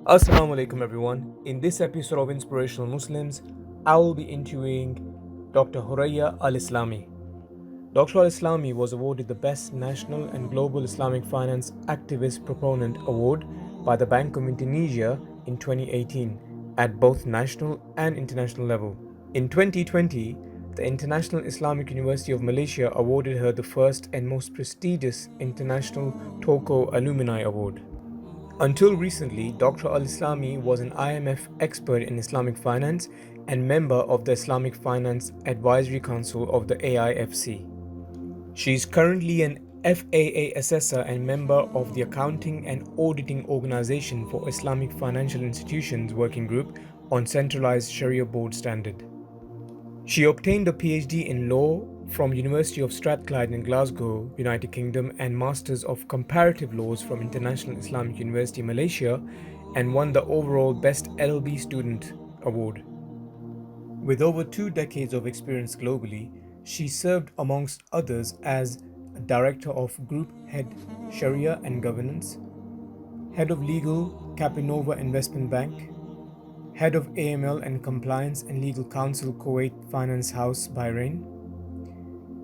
Assalamu alaikum everyone. In this episode of Inspirational Muslims, I will be interviewing Dr. Hurriyah El Islamy. Dr. El Islamy was awarded the Best National and Global Islamic Finance Activist Proponent Award by the Bank of Indonesia in 2018 at both national and international level. In 2020, the International Islamic University of Malaysia awarded her the first and most prestigious International Tokoh Alumni Award. Until recently, Dr. Al Islamy was an IMF expert in Islamic finance and member of the Islamic Finance Advisory Council of the AIFC. She is currently an FAA assessor and member of the Accounting and Auditing Organization for Islamic Financial Institutions Working Group on Centralized Sharia Board Standard. She obtained a PhD in law from University of Strathclyde in Glasgow, United Kingdom, and Masters of Comparative Laws from International Islamic University Malaysia, and won the overall Best LLB Student Award. With over 2 decades of experience globally, she served amongst others as Director of Group Head Shariah and Governance, Head of Legal Capinova Investment Bank, Head of AML and Compliance and Legal Counsel Kuwait Finance House Bahrain,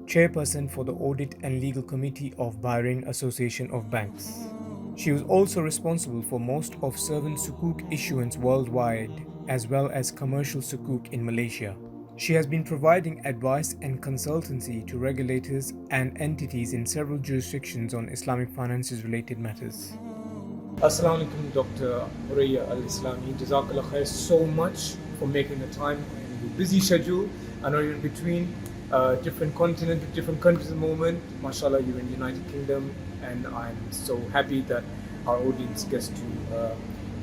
Chairperson for the Audit and Legal Committee of Bahrain Association of Banks. She was also responsible for most of servant sukuk issuance worldwide, as well as commercial sukuk in Malaysia. She has been providing advice and consultancy to regulators and entities in several jurisdictions on Islamic finances related matters. Assalamu alaikum, Dr. Hurriyah El Islamy. Jazakallah khair so much for making the time in your busy schedule. I know you're in between different continents, different countries at the moment. MashaAllah, you're in the United Kingdom, and I'm so happy that our audience gets to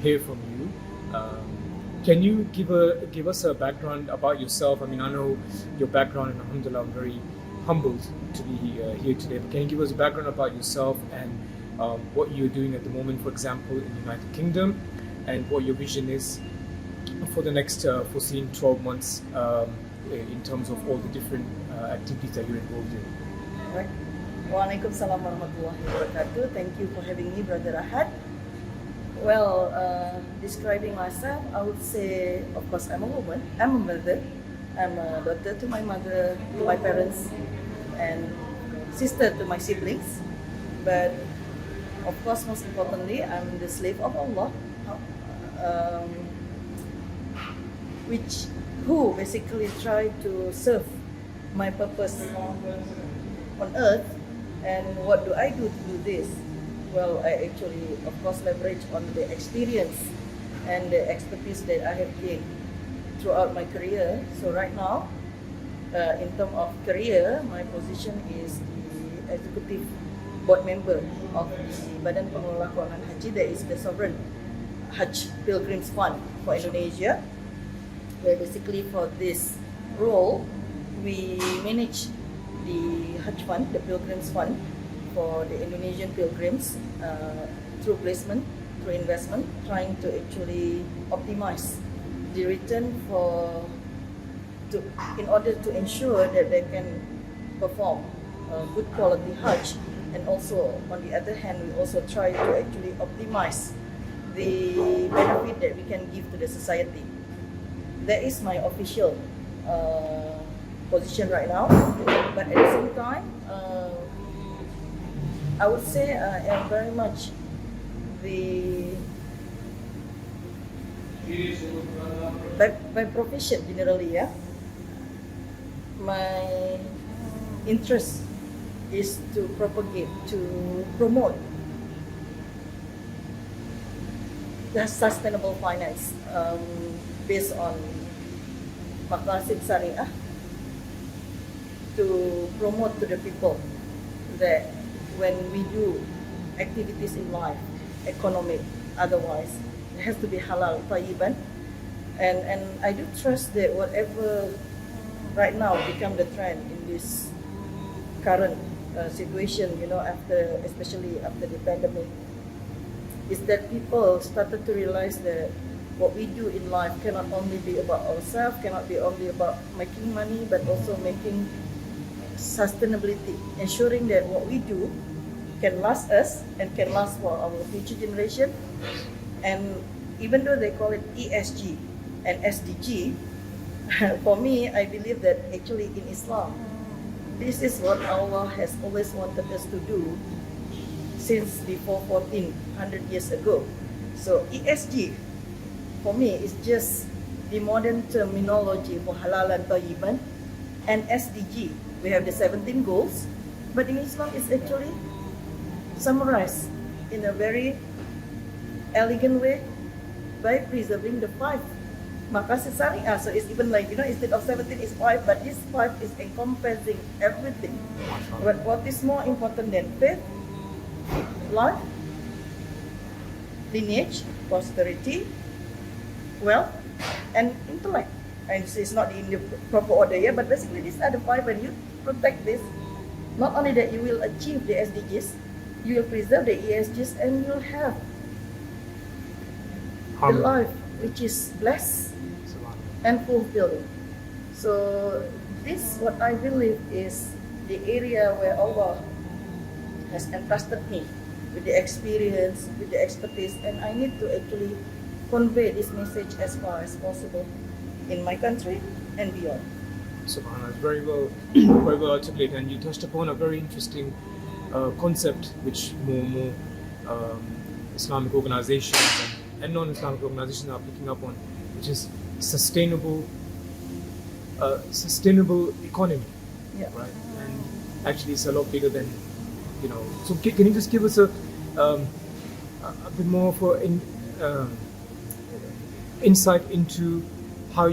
hear from you. Can you give us a background about yourself? I mean, I know your background, and alhamdulillah, I'm very humbled to be here today. But can you give us a background about yourself and what you're doing at the moment, for example, in the United Kingdom, and what your vision is for the next foreseen 12 months in terms of all the different activities that you're involved in? Right. Waalaikumsalam warahmatullahi wabarakatuh. Thank you for having me, Brother Ahad. Well, describing myself, I would say, of course, I'm a woman, I'm a mother, I'm a daughter to my mother, to my parents, and sister to my siblings. But of course, most importantly, I'm the slave of Allah, who basically try to serve my purpose on earth. And what do I do to do this? Well, I actually, of course, leverage on the experience and the expertise that I have gained throughout my career. So right now, in terms of career, my position is the executive board member of the Badan Pengelola Keuangan Haji, that is the sovereign Hajj Pilgrims Fund for Indonesia. Where basically for this role, we manage the Hajj Fund, the Pilgrims Fund, for the Indonesian pilgrims through placement, through investment, trying to actually optimize the return in order to ensure that they can perform good quality Hajj. And also, on the other hand, we also try to actually optimize the benefit that we can give to the society. That is my official position right now. But at the same time, I would say I am very much by profession generally, yeah. My interest is to propagate, to promote the sustainable finance based on maqasid Shariah, to promote to the people that when we do activities in life, economic, otherwise, it has to be halal, tayyiban. And I do trust that whatever right now become the trend in this current situation, especially after the pandemic, is that people started to realize that what we do in life cannot only be about ourselves, cannot be only about making money, but also making sustainability, ensuring that what we do can last us and can last for our future generation. And even though they call it ESG and SDG, for me, I believe that actually in Islam, this is what Allah has always wanted us to do since before 1400 years ago. So ESG, for me, is just the modern terminology for halal and tayyiban. And SDG, we have the 17 goals, but in Islam it's actually summarized in a very elegant way by preserving the 5. Maka Shariah, so it's even like, instead of 17 is 5, but this 5 is encompassing everything. But what is more important than faith, life, lineage, posterity, wealth, and intellect. And it's not in the proper order here, but basically these are the 5, and you protect this. Not only that you will achieve the SDGs, you will preserve the ESGs, and you'll have the life which is blessed and fulfilling. So this, what I believe, is the area where Allah has entrusted me with the experience, with the expertise, and I need to actually convey this message as far as possible in my country and beyond. Subhanallah, very well, very well articulated, and you touched upon a very interesting concept which more Islamic organizations and non-Islamic organizations are picking up on, which is sustainable economy, right? And actually, it's a lot bigger than, So can you just give us a bit more of insight into how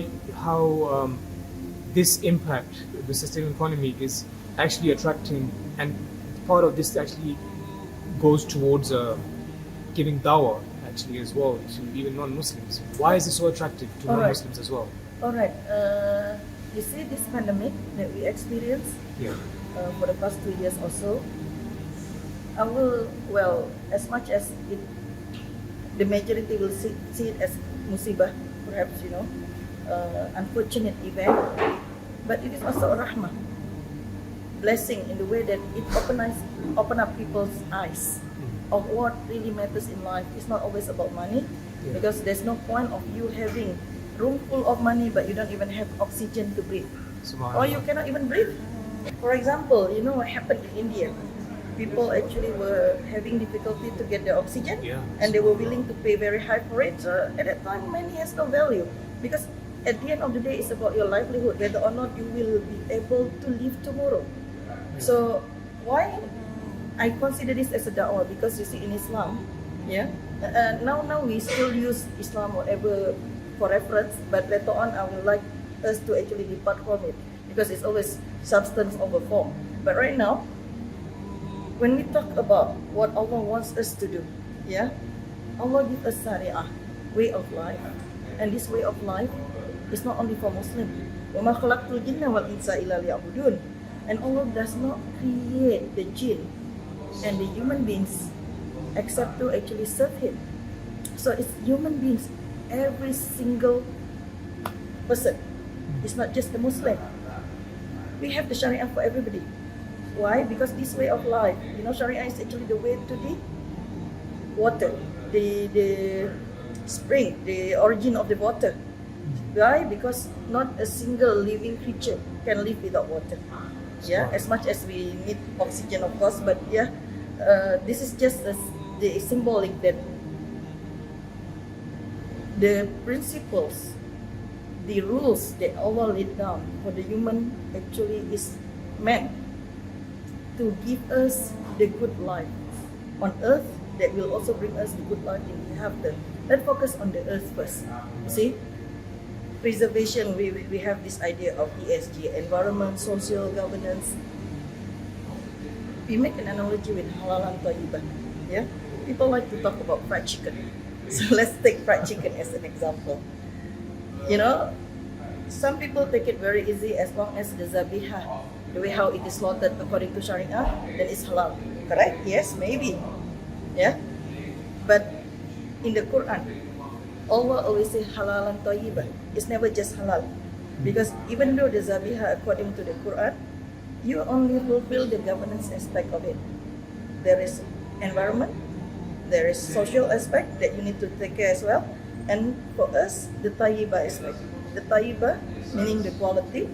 this impact, the sustainable economy, is actually attracting, and part of this actually goes towards giving dawah actually as well to even non-Muslims. Why is it so attractive to non-Muslims as well? All right. You see, this pandemic that we experienced for the past 2 years or so, as much as the majority will see it as musibah, perhaps, unfortunate event, but it is also a rahmah, blessing, in the way that it open up people's eyes of what really matters in life. It's not always about money, because there's no point of you having room full of money but you don't even have oxygen to breathe, or you cannot even breathe. For example, what happened in India? People actually were having difficulty to get the oxygen, and they were willing to pay very high for it. So at that time, money has no value, because at the end of the day, it's about your livelihood, whether or not you will be able to live tomorrow. So why I consider this as a da'wah? Because you see, in Islam, now we still use Islam whatever for reference, but later on I would like us to actually depart from it, because it's always substance over form. But right now, when we talk about what Allah wants us to do, Allah gives us Shariah, way of life, and this way of life is not only for Muslims. وَمَا خَلَقْتُ الْجِنَّ وَالْإِنسَ إِلَّا لِيَعْبُدُونَ. And Allah does not create the jinn and the human beings except to actually serve Him. So it's human beings, every single person. It's not just the Muslim. We have the Shariah for everybody. Why? Because this way of life, Shariah is actually the way to the water, the spring, the origin of the water. Why? Because not a single living creature can live without water. As much as we need oxygen, of course, but this is just the symbolic that the principles, the rules that Allah laid down for the human actually is meant to give us the good life on earth that will also bring us the good life in the hereafter. Let's focus on the earth first. See, preservation, we have this idea of ESG, environment, social governance. We make an analogy with halal and tayyiban. People like to talk about fried chicken. So let's take fried chicken as an example. Some people take it very easy, as long as the zabihah, the way how it is slaughtered according to Shariah, then it's halal. Correct? Yes, maybe. But in the Quran, Allah always say halal and tayyiban. It's never just halal. Because even though the zabihah according to the Quran, you only fulfill the governance aspect of it. There is environment, there is social aspect that you need to take care as well, And for us, the tayyibah aspect. The tayyibah meaning the quality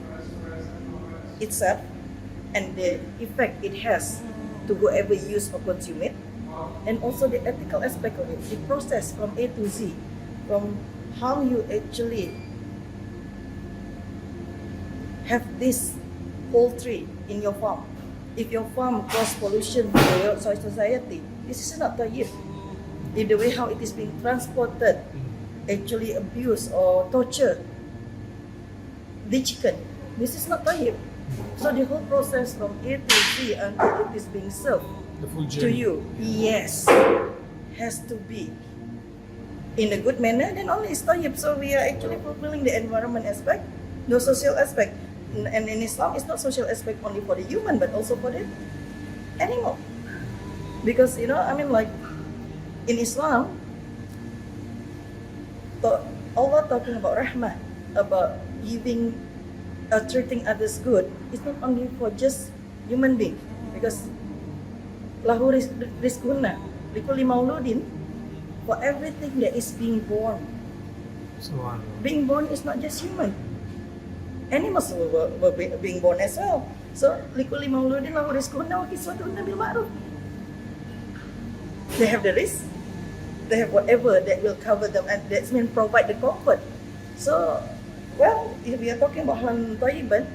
itself and the effect it has to whoever use or consume it, and also the ethical aspect of it, the process from A to Z, from how you actually have this poultry in your farm. If your farm cause pollution to the outside society, this is not tayyib. In the way how it is being transported, actually abuse or torture the chicken, this is not tayyib. So the whole process from A to Z until it is being served The full to journey. you, yes, has to be in a good manner, then only it's tayyib. So we are actually fulfilling the environment aspect, the social aspect. And in Islam, it's not social aspect only for the human, but also for the animal. Because, like in Islam, Allah talking about rahmah, about giving, treating others good, it's not only for just human being. Because lahu rizqunna likulli mauludin, for everything that is being born. Subhanallah. Being born is not just human. Animals were being born as well. So, likulli mauludin lahu rizqunna wa kiswatuhunna bil ma'ruf. They have the risk. They have whatever that will cover them, and that's mean provide the comfort. So, well, if we are talking about halal tayyiban,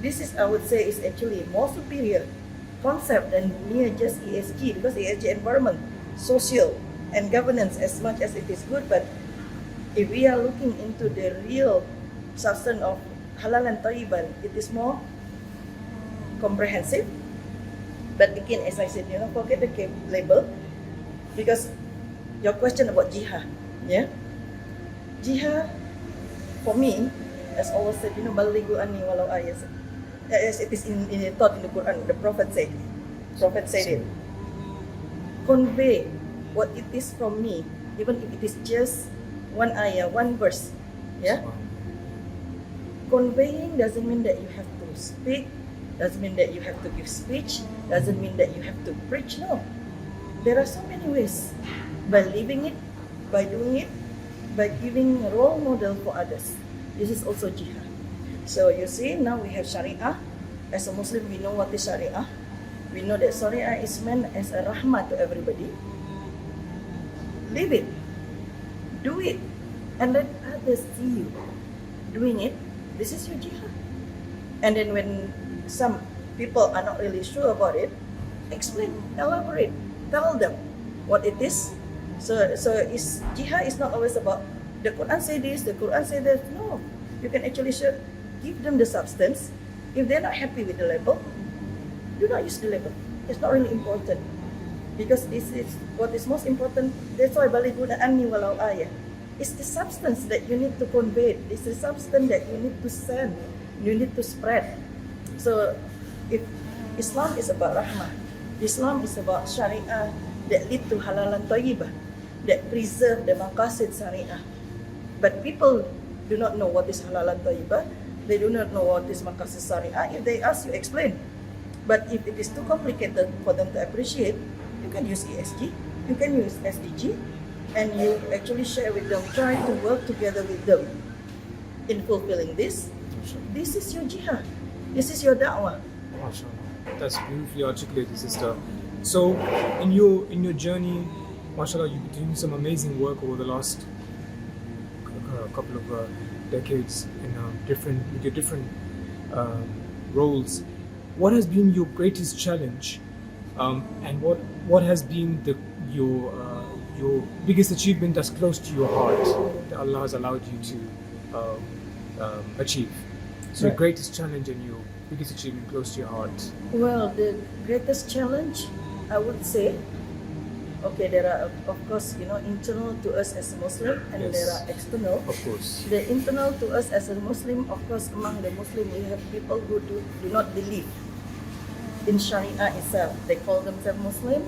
this is, I would say, is actually more superior concept than mere just ESG, because ESG environment, social and governance as much as it is good, but if we are looking into the real substance of halal and tayyiban, it is more comprehensive. But again, as I said, forget the label, because your question about jihad, jihad, for me, as Allah said, balighu anni walau ayat, as it is taught in the Quran, the Prophet said it, convey what it is from me, even if it is just one ayah, one verse, Conveying doesn't mean that you have to speak, doesn't mean that you have to give speech, doesn't mean that you have to preach. No. There are so many ways. By living it, by doing it, by giving a role model for others. This is also jihad. So you see, now we have Shariah. As a Muslim, we know what is Shariah. We know that Shariah is meant as a rahmah to everybody. Live it. Do it. And let others see you doing it. This is your jihad. And then when some people are not really sure about it, explain, elaborate, tell them what it is. So jihad is not always about the Quran say this, the Quran say that. No, you can actually give them the substance. If they're not happy with the label, do not use the label. It's not really important, because this is what is most important. That's why balighu anni walau ayah. It's the substance that you need to convey. It's the substance that you need to send. You need to spread. So, if Islam is about rahmah, Islam is about Shariah that lead to halal and tayyibah, that preserve the maqasid Shariah. But people do not know what is halal and tayyibah. They do not know what is maqasid Shariah. If they ask you, explain. But if it is too complicated for them to appreciate, you can use ESG, you can use SDG, and you actually share with them, try to work together with them in fulfilling this. This is your jihad. This is your da'wah. MashaAllah. That's beautifully articulated, sister. So, in your journey, MashaAllah, you've been doing some amazing work over the last couple of decades with your different roles. What has been your greatest challenge, and what has been your biggest achievement that's close to your heart that Allah has allowed you to achieve? So your greatest challenge and your biggest achievement close to your heart. Well, the greatest challenge, I would say, okay, there are, of course, internal to us as a Muslim, and Yes. there are external. Of course. The internal to us as a Muslim, of course, among the Muslim, we have people who do not believe in Shariah itself. They call themselves Muslim,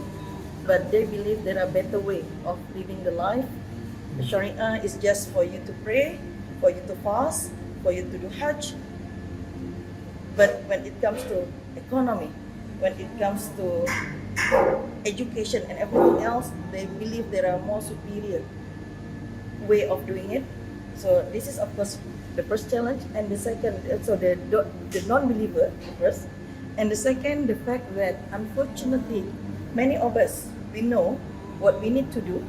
but they believe there are better way of living the life. The Shariah is just for you to pray, for you to fast, for you to do Hajj. But when it comes to economy, when it comes to education and everything else, they believe there are more superior way of doing it. So this is of course the first challenge, and the second, so the non-believer first, and the second, the fact that unfortunately many of us, we know what we need to do.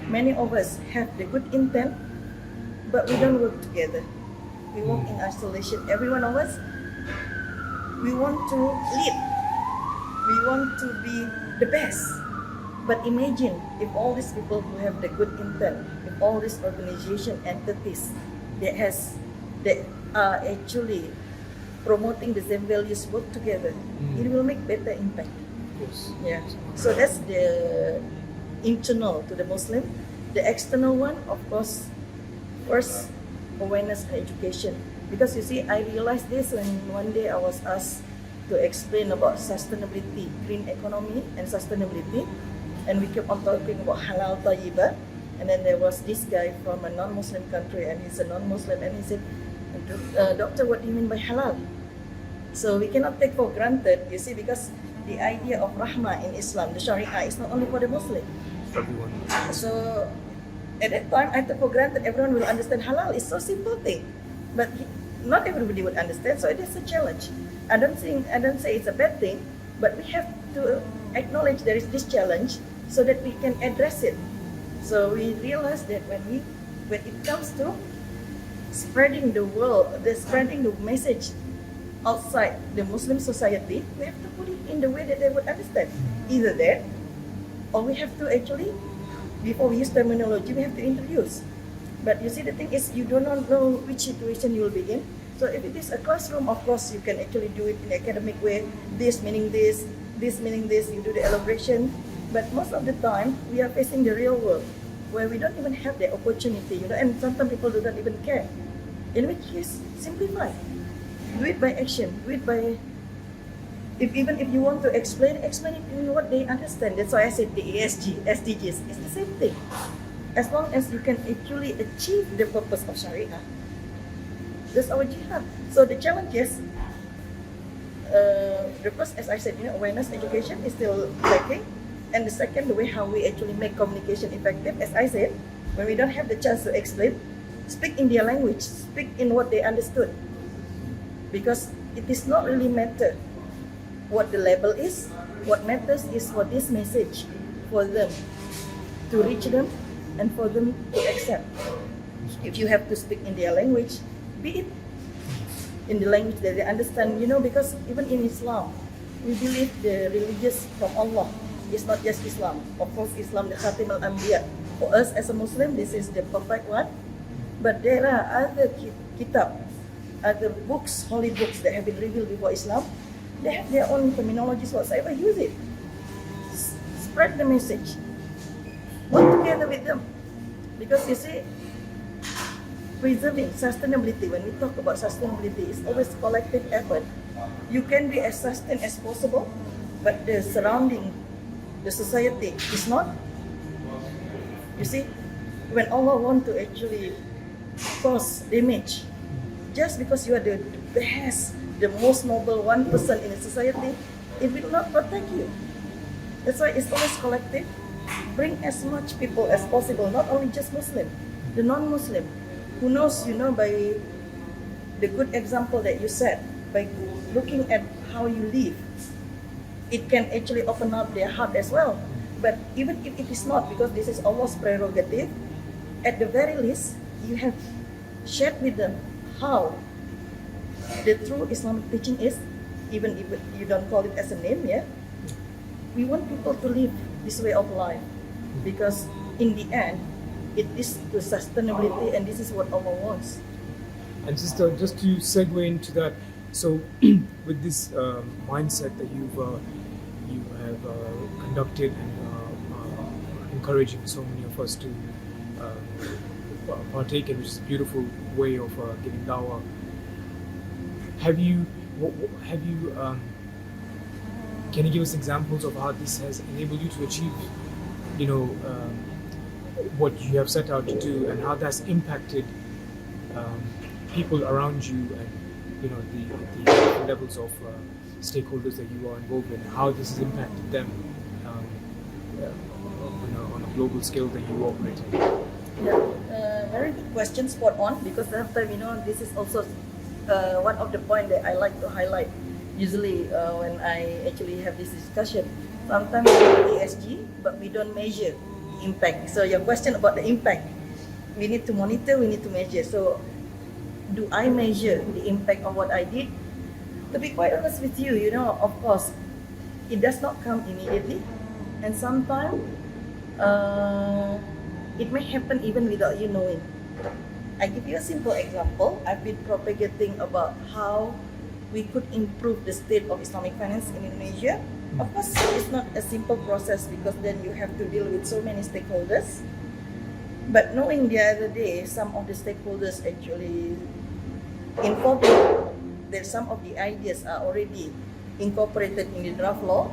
Many of us have the good intent, but we don't work together. We work in isolation. Every one of us, we want to lead. We want to be the best. But imagine if all these people who have the good intent, if all these organization entities that are actually promoting the same values work together, it will make better impact. Yes. Yeah. So that's the internal to the Muslim. The external one, of course, first awareness and education. Because you see, I realized this when one day I was asked to explain about sustainability, green economy and sustainability. And we kept on talking about halal tayyibah. And then there was this guy from a non-Muslim country, and he's a non-Muslim, and he said, Doctor, what do you mean by halal? So we cannot take for granted, you see, because the idea of rahmah in Islam, the Shariah, is not only for the Muslim. Everyone. So at that time, I took for granted everyone will understand halal. It's so simple thing, but not everybody would understand. So it is a challenge. I don't say it's a bad thing, but we have to acknowledge there is this challenge so that we can address it. So we realize that when it comes to spreading the message outside the Muslim society, we have to put it in the way that they would understand. Either that, or we have to actually, before we use terminology, we have to introduce. But you see, the thing is, you do not know which situation you will be in. So if it is a classroom, of course, you can actually do it in an academic way. This meaning this meaning this, you do the elaboration. But most of the time, we are facing the real world, where we don't even have the opportunity, and sometimes people do not even care. In which case, simplify. Do it by action. Do it by, even if you want to explain it in what they understand. That's why I said the ESG, SDGs, it's the same thing. As long as you can actually achieve the purpose of Shariah, that's our jihad. So the challenge is, the first, as I said, awareness, education is still lacking. And the second, the way how we actually make communication effective, as I said, when we don't have the chance to explain, speak in their language, speak in what they understood. Because it is not really matter what the label is. What matters is for this message, for them to reach them and for them to accept. If you have to speak in their language, be it in the language that they understand, because even in Islam, we believe the religious from Allah. It's not just Islam. Of course, Islam, the Khatim al-Anbiya. For us as a Muslim, this is the perfect one. But there are other kitab, other books, holy books that have been revealed before Islam. They have their own terminologies whatsoever. Use it. Spread the message. Work together with them. Because you see, preserving sustainability, when we talk about sustainability, it's always collective effort. You can be as sustained as possible, but the surrounding, the society is not. You see, when Allah wants to actually cause damage, just because you are the best, the most noble 1% in a society, it will not protect you. That's why it's always collective. Bring as much people as possible, not only just Muslim, the non-Muslim, who knows, by the good example that you set, by looking at how you live, it can actually open up their heart as well. But even if it is not, because this is Allah's prerogative, at the very least, you have shared with them how the true Islamic teaching is, even if you don't call it as a name, we want people to live this way of life, because in the end, it is to sustainability, and this is what Allah wants. And just to segue into that, so with this mindset that you have conducted and encouraging so many of us to partake in, which is a beautiful way of giving dawah. Can you give us examples of how this has enabled you to achieve, what you have set out to do, and how that's impacted people around you, and the different levels of stakeholders that you are involved in, how this has impacted them on a global scale that you operate in? Yeah, very good question, spot on. Because sometimes, this is also one of the point that I like to highlight. Usually, when I actually have this discussion, sometimes we do ESG, but we don't measure the impact. So your question about the impact, we need to monitor, we need to measure. So, do I measure the impact of what I did? To be quite honest with you, of course, it does not come immediately, and sometimes it may happen even without you knowing. I give you a simple example. I've been propagating about how we could improve the state of Islamic finance in Indonesia. Of course, it's not a simple process because then you have to deal with so many stakeholders. But knowing the other day, some of the stakeholders actually informed me that some of the ideas are already incorporated in the draft law.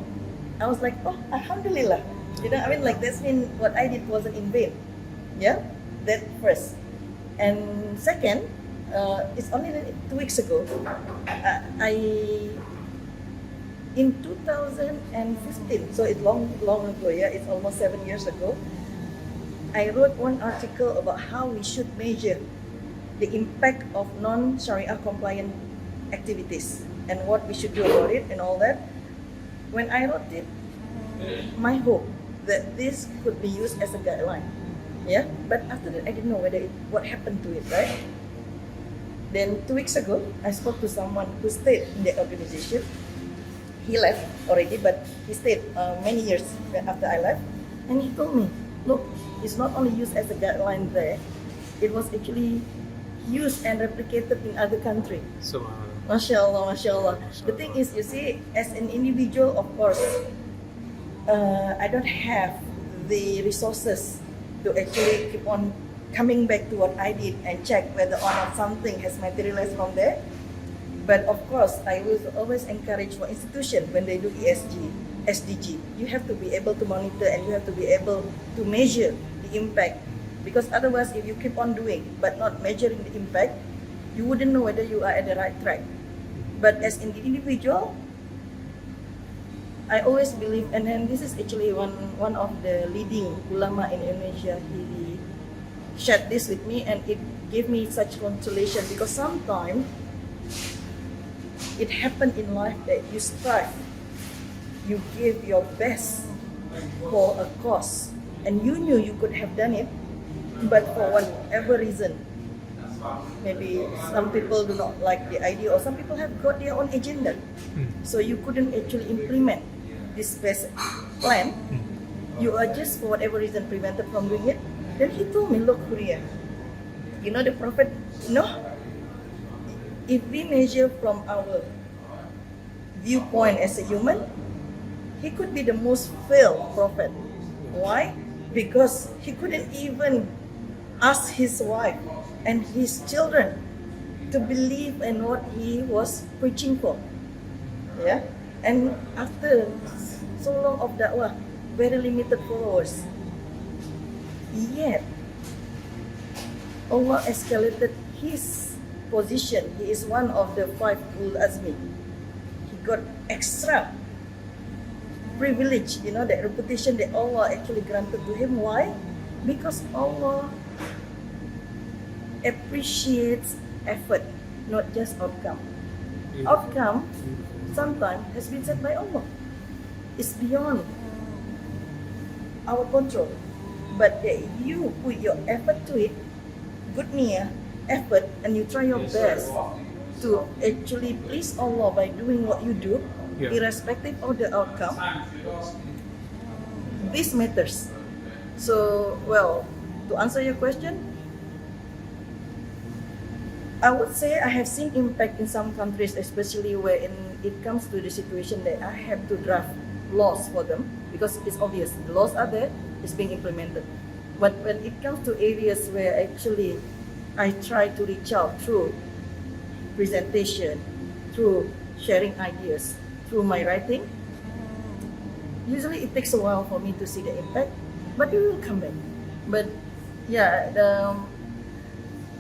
I was like, oh, alhamdulillah. That's mean what I did wasn't in vain. Yeah, that first. And second, it's only 2 weeks ago. In 2015, so it's long ago. Yeah, it's almost 7 years ago. I wrote one article about how we should measure the impact of non-Shariah compliant activities and what we should do about it and all that. When I wrote it, my hope that this could be used as a guideline. Yeah, but after that, I didn't know what happened to it, right? Then 2 weeks ago, I spoke to someone who stayed in the organization. He left already, but he stayed many years after I left. And he told me, look, it's not only used as a guideline there, it was actually used and replicated in other countries. So, MashaAllah, MashaAllah. The thing is, you see, as an individual, of course, I don't have the resources to actually keep on coming back to what I did and check whether or not something has materialized from there. But of course, I will always encourage for institutions when they do ESG, SDG, you have to be able to monitor and you have to be able to measure the impact. Because otherwise, if you keep on doing but not measuring the impact, you wouldn't know whether you are at the right track. But as an individual, I always believe, and then this is actually one of the leading ulama in Indonesia, he shared this with me and it gave me such consolation because sometimes it happened in life that you strive, you give your best for a cause and you knew you could have done it, but for whatever reason, maybe some people do not like the idea or some people have got their own agenda, so you couldn't actually implement this best plan. You are just for whatever reason prevented from doing it. Then he told me, look, Hurriyah, the Prophet, if we measure from our viewpoint as a human, he could be the most failed prophet. Why? Because he couldn't even ask his wife and his children to believe in what he was preaching for. Yeah? And after so long of da'wah, very limited followers, yet Allah escalated his position. He is one of the 5 Ulul Azmi. He got extra privilege, that reputation that Allah actually granted to him. Why? Because Allah appreciates effort, not just outcome. Outcome sometimes has been set by Allah. It's beyond our control. But that you put your effort to it, good niyyah, effort, and you try your best to actually please Allah by doing what you do, irrespective of the outcome, this matters. So, to answer your question, I would say I have seen impact in some countries, especially where it comes to the situation that I have to draft laws for them, because it's obvious the laws are there, it's being implemented. But when it comes to areas where actually I try to reach out through presentation, through sharing ideas, through my writing, usually it takes a while for me to see the impact, but it will come back. But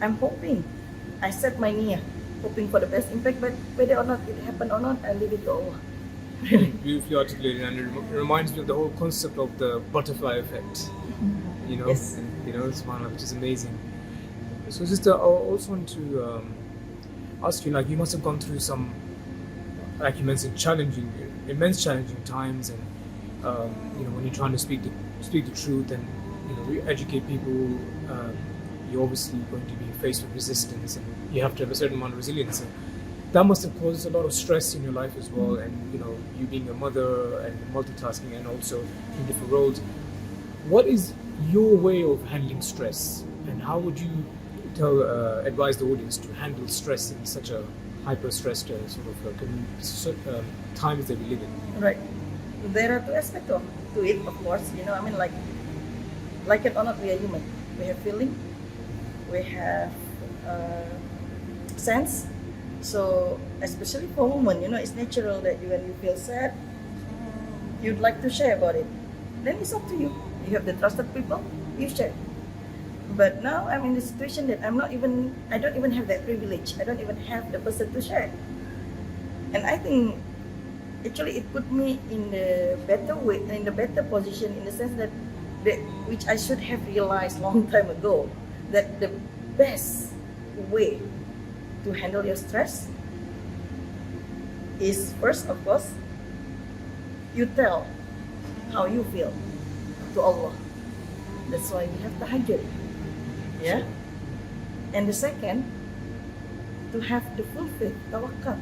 I'm hoping, I set my niyyah, hoping for the best impact, but whether or not it happened or not, I leave it to Allah. Beautifully articulated, and it reminds me of the whole concept of the butterfly effect. Yes. subhanAllah, which is amazing. So sister, I also want to ask you, like, you must have gone through some, like you mentioned, immense challenging times, and when you're trying to speak the truth and educate people, you're obviously going to be faced with resistance, and you have to have a certain amount of resilience. And that must have caused a lot of stress in your life as well, and you being a mother and multitasking and also in different roles. What is your way of handling stress, and how would you advise the audience to handle stress in such a hyper-stressed times that we live in? Right. There are two aspects to it, of course. Like it or not, we are human. We have feeling, we have sense. So, especially for women, it's natural that when you feel sad, you'd like to share about it. Then it's up to you. You have the trusted people, you share. But now I'm in the situation that I don't even have that privilege. I don't even have the person to share. And I think actually it put me in the better position, in the sense that which I should have realized long time ago, that the best way to handle your stress is, first, of course, you tell how you feel to Allah. That's why we have tahajjud. Yeah? And the second, to have the full faith, tawakkal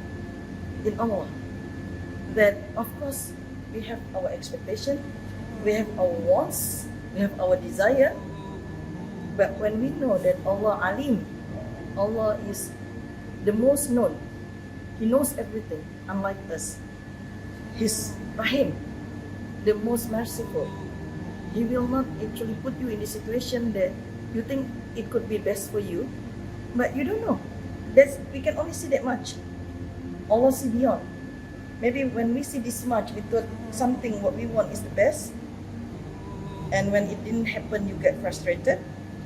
in Allah. That, of course, we have our expectation, we have our wants, we have our desire. But when we know that Allah Alim, Allah is the most known, He knows everything, unlike us. He's Rahim, the most merciful. He will not actually put you in a situation that you think it could be best for you, but you don't know. We can only see that much. Allah see beyond. Maybe when we see this much, we thought something what we want is the best, and when it didn't happen, you get frustrated,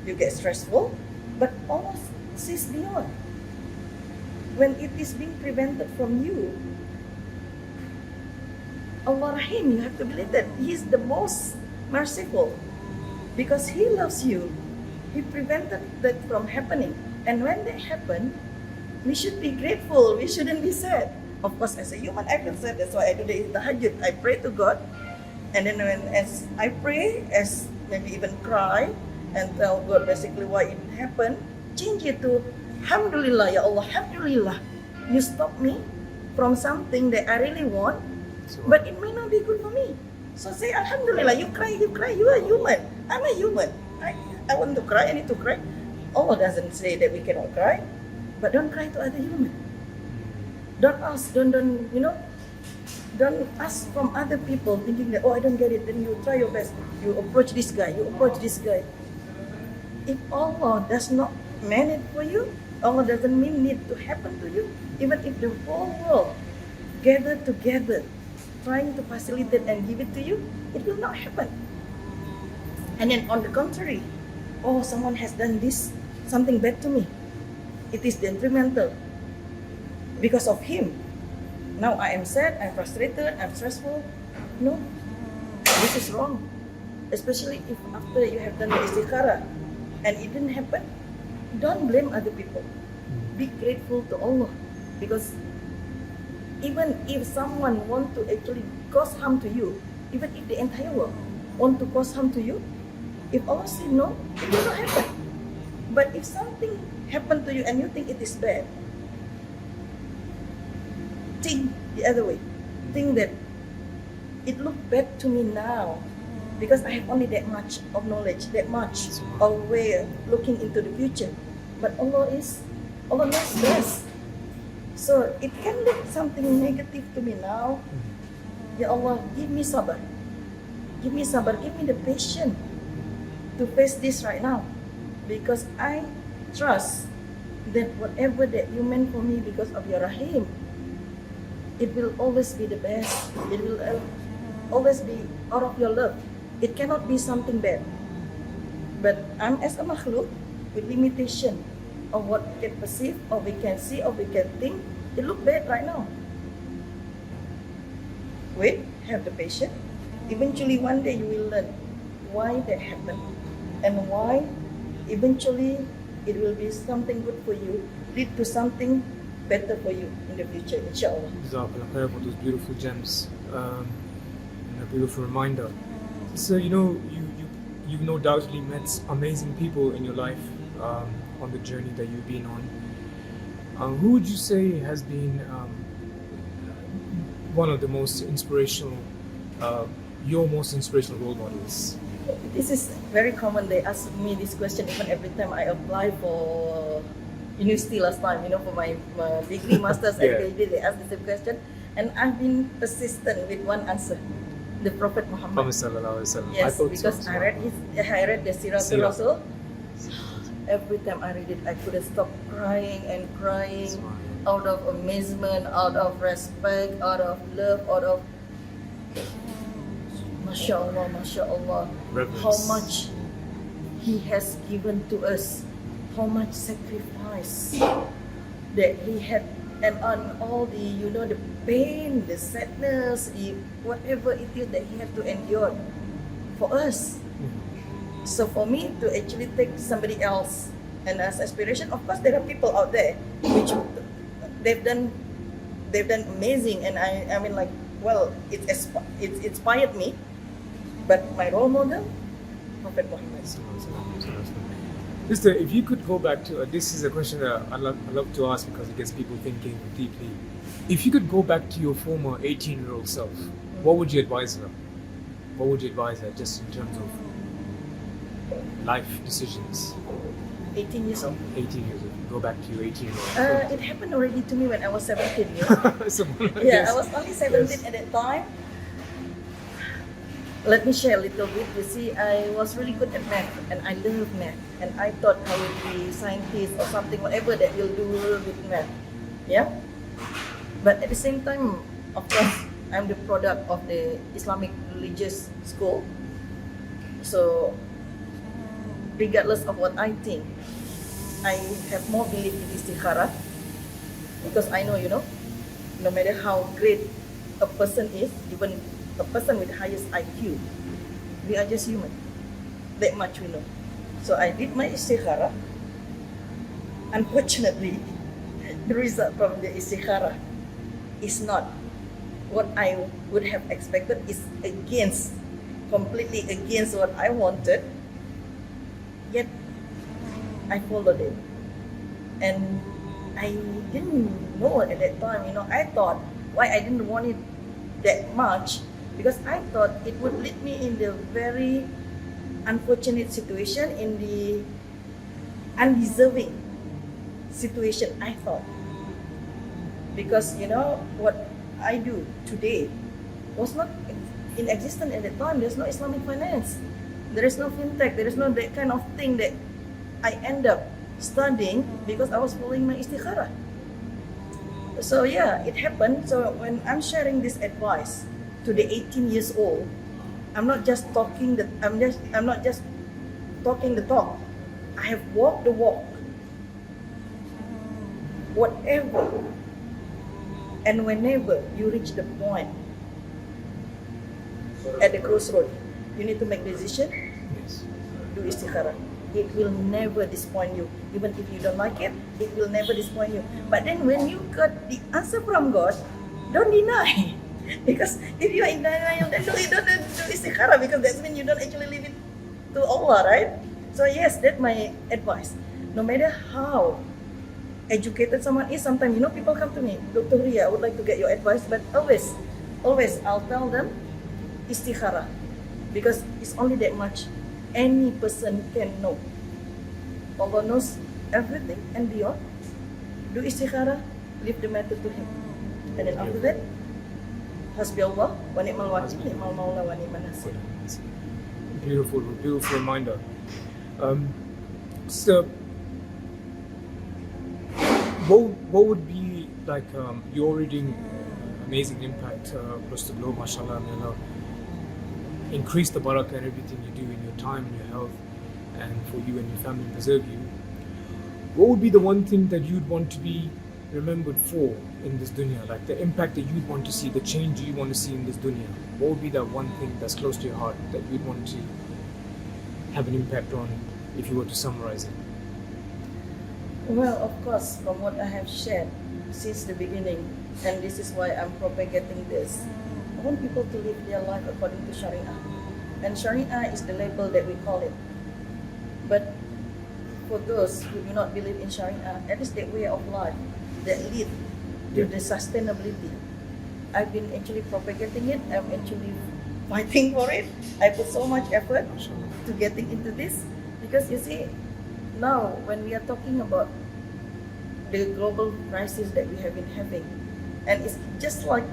you get stressful. But Allah sees beyond. When it is being prevented from you, Allah Rahim, you have to believe that He is the most merciful, because He loves you. He prevented that from happening. And when that happened, we should be grateful. We shouldn't be sad. Of course, as a human, I feel sad. That's why I do the tahajjud. I pray to God. And then as I pray, as maybe even cry and tell God basically why it happened, change it to Alhamdulillah, Ya Allah, Alhamdulillah. You stop me from something that I really want, but it may not be good for me. So say Alhamdulillah, you cry, you are human. I'm a human. I want to cry, I need to cry. Allah doesn't say that we cannot cry, but don't cry to other human. Don't ask, don't ask from other people thinking that, I don't get it, then you try your best. You approach this guy, If Allah does not mean it for you, Allah doesn't mean it to happen to you, even if the whole world gathered together trying to facilitate and give it to you, it will not happen. And then on the contrary, someone has done something bad to me. It is detrimental. Because of him, now I am sad, I'm frustrated, I'm stressful. No, this is wrong. Especially if after you have done the istikharah and it didn't happen, don't blame other people. Be grateful to Allah. Because even if someone want to actually cause harm to you, even if the entire world want to cause harm to you, if Allah say no, it will not happen. But if something happened to you and you think it is bad, think the other way. Think that it looked bad to me now because I have only that much of knowledge, that much of way of looking into the future. But Allah knows best. So it can look something negative to me now. Ya Allah, give me sabr. Give me the patience to face this right now. Because I trust that whatever that you meant for me because of your Rahim, it will always be the best. It will always be out of your love. It cannot be something bad. But I'm as a makhluk with limitation of what we can perceive, or we can see, or we can think. It looks bad right now. Wait, have the patience. Eventually one day you will learn why that happened. and why eventually it will be something good for you, lead to something better for you in the future, inshallah. Jazakallah khair for those beautiful gems and a beautiful reminder. So you've no doubtly met amazing people in your life on the journey that you've been on. Who would you say has been one of the most inspirational, your most inspirational role models? This is very common. They ask me this question even every time I apply for university last time, for my degree, master's, and PhD, they ask the same question. And I've been persistent with one answer. The Prophet Muhammad. Yes, because I read the Siratul Rasul. Every time I read it, I couldn't stop crying and crying out of amazement, out of respect, out of love, out of MashaAllah, MashaAllah. How much He has given to us, how much sacrifice that He had, and on all the the pain, the sadness, whatever it is that He had to endure for us. So for me to actually take somebody else and as aspiration, of course there are people out there which they've done amazing, and I mean like, well, it inspired me, but my role model, Prophet Muhammad. Sister, if you could go back to this is a question that I love to ask because it gets people thinking deeply. If you could go back to your former 18-year-old self, what would you advise her? What would you advise her just in terms of life decisions? 18 years old. 18 years old. Go back to your 18-year-old. It happened already to me when I was 17. Yes. I was only 17 at that time. Let me share a little bit. You see, I was really good at math, and I love math, and I thought I would be scientist or something, whatever that you'll do with math. Yeah. But at the same time, of course, I'm the product of the Islamic religious school. So, regardless of what I think, I have more belief in istikharah, because I know, no matter how great a person is, even a person with highest IQ, we are just human. That much we know. So I did my istikharah. Unfortunately, the result from the istikharah is not what I would have expected. It's completely against what I wanted. Yet I followed it, and I didn't know at that time. I thought why I didn't want it that much, because I thought it would lead me in the very unfortunate situation, in the undeserving situation, I thought. Because what I do today was not in existence at that time. There's no Islamic finance, there is no Fintech, there is no that kind of thing that I end up studying because I was following my istikharah. So yeah, it happened. So when I'm sharing this advice to the 18 years old, I'm not just talking the talk. I have walked the walk. Whatever and whenever you reach the point at the crossroad, you need to make a decision. Yes. Do istikharah. It will never disappoint you. Even if you don't like it, it will never disappoint you. But then when you got the answer from God, don't deny. Because if you are in denial, then don't do istikharah, because that means you don't actually leave it to Allah, right? So yes, that's my advice. No matter how educated someone is, sometimes people come to me, Dr. Hurriyah, I would like to get your advice, but always I'll tell them istikharah, because it's only that much any person can know. Allah knows everything and beyond. Do istikharah, leave the matter to Him, and then after that, hasbi Allah wa ni'mal wakil, ni'mal maula wa ni'mal nasir. Beautiful reminder. So, what would be like your reading amazing impact across the globe, mashallah, may Allah increase the barakah and everything you do in your time and your health, and for you and your family, preserve you. What would be the one thing that you'd want to be remembered for in this dunya, like the impact that you'd want to see, the change you want to see in this dunya? What would be that one thing that's close to your heart that you'd want to have an impact on, if you were to summarize it? Well, of course, from what I have shared since the beginning, and this is why I'm propagating this, I want people to live their life according to Shariah. And Shariah is the label that we call it. But for those who do not believe in Shariah, that is the way of life that lead to the sustainability. I've been actually propagating it. I'm actually fighting for it. I put so much effort to getting into this because you see, now when we are talking about the global crisis that we have been having, and it's just like,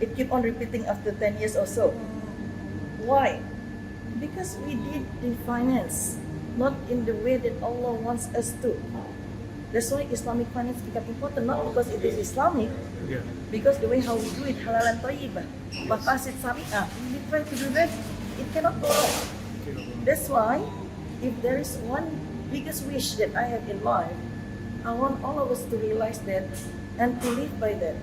it keep on repeating after 10 years or so. Why? Because we did the finance not in the way that Allah wants us to. That's why Islamic finance become important, not because it is Islamic, because the way how we do it, halal and tayyibah, maqasid syariah, we try to do that, it cannot go wrong. That's why, if there is one biggest wish that I have in life, I want all of us to realize that and to live by that.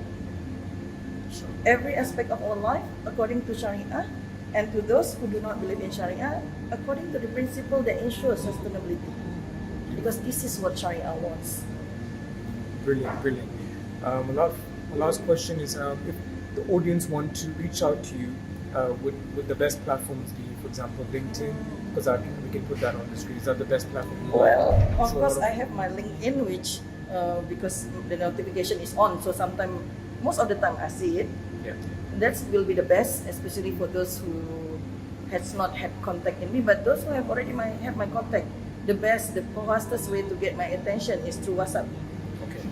Every aspect of our life according to Shariah, and to those who do not believe in Shariah, according to the principle that ensures sustainability. Because this is what Shariah wants. Brilliant, brilliant. My last question is, if the audience want to reach out to you, would the best platforms be, for example, LinkedIn? Because we can put that on the screen. Is that the best platform? Well, of course, I have my LinkedIn, which because the notification is on, so sometimes, most of the time, I see it. Yeah. That will be the best, especially for those who has not had contact in me. But those who have already have my contact, the fastest way to get my attention is through WhatsApp. Okay,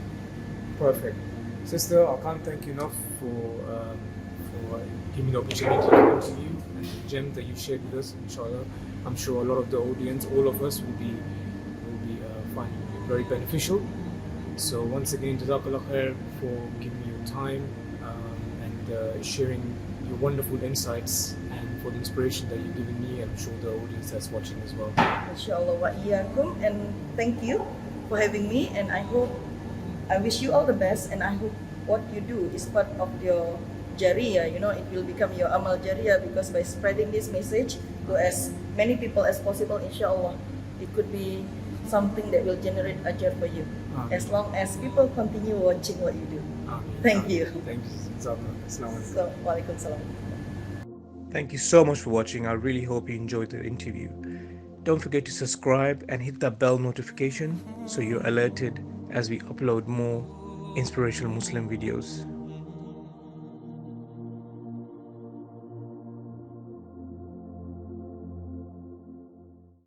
perfect. Sister, I can't thank you enough for giving me the opportunity to come to you and the gem that you shared with us. Inshallah, I'm sure a lot of the audience, all of us, will be finding it very beneficial. So once again, Jazakallah khair for giving me your time and sharing your wonderful insights and for the inspiration that you've given me, and I'm sure the audience that's watching as well. Inshallah wa iyyakum, and thank you for having me, and I wish you all the best, and I hope what you do is part of your jariyah, it will become your amal jariyah, because by spreading this message to as many people as possible, inshallah, it could be something that will generate ajr for you, as long as people continue watching what you do. Thank you. Thank you. Assalamu alaikum. So, walaikum salam. Thank you so much for watching. I really hope you enjoyed the interview. Don't forget to subscribe and hit that bell notification so you're alerted as we upload more inspirational Muslim videos.